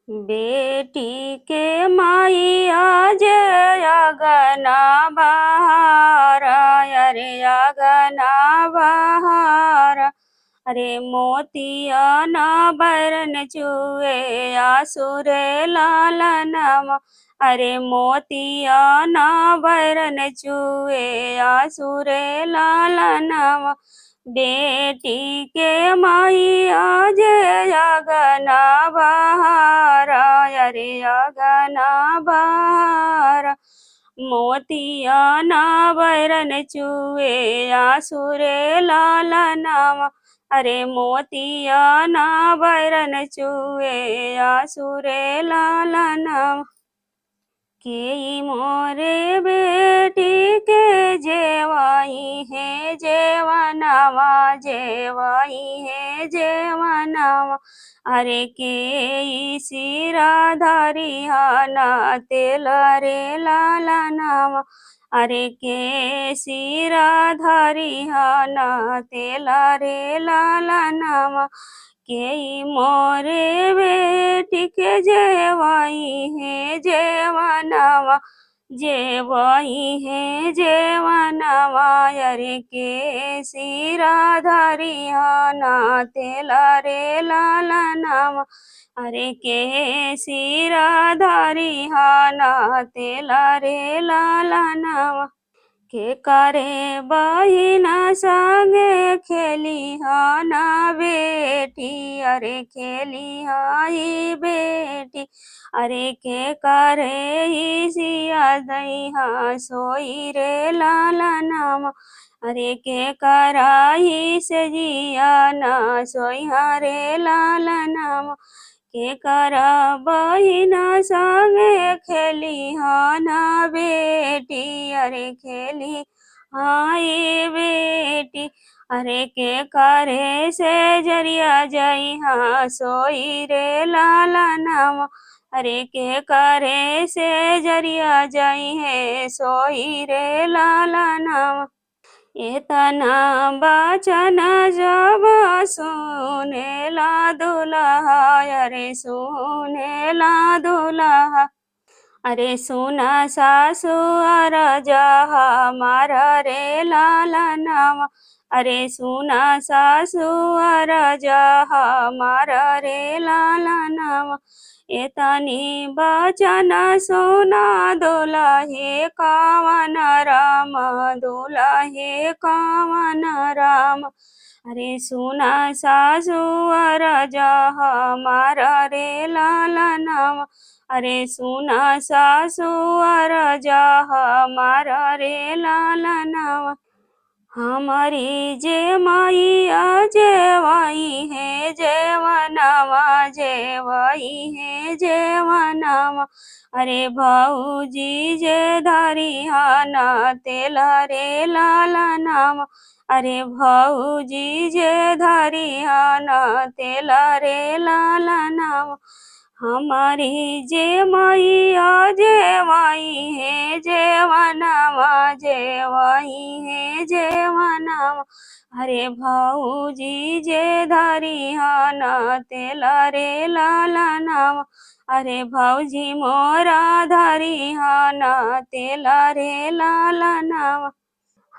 बेटी के माई आज अगना बहार, अरे अगना बहार। अरे मोतिया न बरन चुए आसुरे लाल नम। अरे मोतिया न बरन चुए आसुरे लाल नम। बेटी के माई आज अगना बहार, अरे अगना बहार। मोतिया न बरन चुए आसुरे लाल नाम। अरे मोतिया न बरन चुए आसुरे लाल नाम। के मोरे बेटी के जेवाई है जेवनावा, जेवाई है जेवनावा। अरे के सिरा धरिहाना तेल रे लाल नाम। अरे के सिरा धरिहाना तेल रे लाल नाम। के मोरे बेटी के जेवाई है जेवनावा, जेवाई है जेवनावा। अरे के सिरा धरिहाना तेल रे लाल नाम। अरे के सिरा धरिहाना तेल रे लाल नाम। के करे बहिना संगे खेलिहाना बेटी, अरे खेलिहाई बेटी। अरे के करे ही सिया दईहा सोई रे लाल नाम। अरे के कराही से जिया ना सोईहा रे लाल नाम। के करा बहिना संगे खेलिहाना बेटी, अरे खेली हाय बेटी। अरे के करे से जरिया जइहा सोई रे लाल नाम। अरे के करे से जरिया जई है सोई रे लाल नाम। एतना बचन जब सुनेला दुल्हा, अरे सुनेला दुल्हा। अरे सुना सासु अरजा हमारा रे लाल नाम। अरे सुना सासु अरजा हमारा रे लाल नाम। एतनी बचन सुना दुल्हे कावन राम, दुल्हे कावन राम। अरे सुना सासु अरजा हमारा रे लाल नाम। अरे सुना सासु अरजा हमारा रे लाल नाम। हमारी जे माइया जेवाई है जेवनावा, जेवाई है जेवनावा। अरे भाऊजी जे धरिहाना तेल रे लाल नाम। अरे भाऊजी जे धरिहाना तेल रे लाल नाम। हमारी जे माइया जेवाई है जेवनावा, जेवाई है जेवनावा। अरे भाऊजी जे धरिहाना तेल रे लाल नाम। अरे भाऊजी मोरा धरिहाना तेल रे लाल नाम।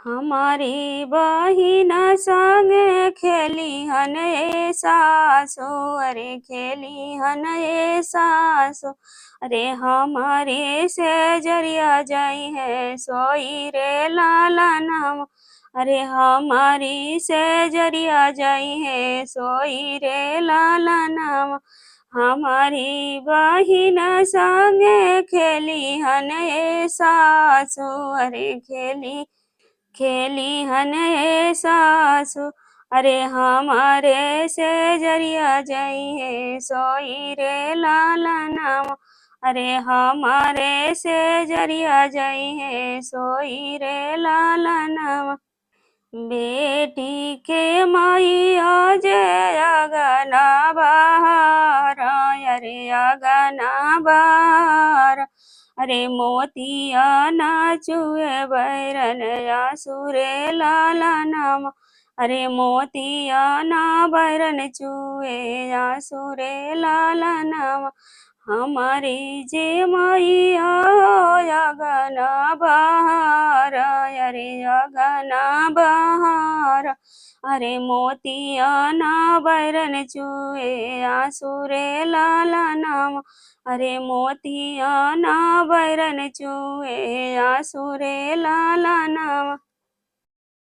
हमारी बहिन संगे खेलिहन ए सासु, अरे खेलिहन ए सासु। अरे हमारे से जरिया जाई है सोई रे लाल नाम। अरे हमारी से जरिया जाई है सोई रे लाल नाम। हमारी बहिन संगे खेलिहन ए सासु, अरे खेलिहन ए सासु। अरे हमारे से जरिया जाई है सोई रे लाल नाम। अरे हमारे से जरिया जाई है सोई रे लाल नाम। बेटी के माई आज अगना बहार, अरे अगना बहार। अरे मोतिया नाचुए बैरन आसुरे लाल नाम। अरे मोतिया ना बैरन चुए आसुरे लाल नाम। हमारी जे मैया अगना बहार, अरे अगना बहार, अरे मोतिया ना बैरन चुए आंसू रे लाला नाम, अरे मोतिया ना बैरन चुए आंसू रे लाला नाम।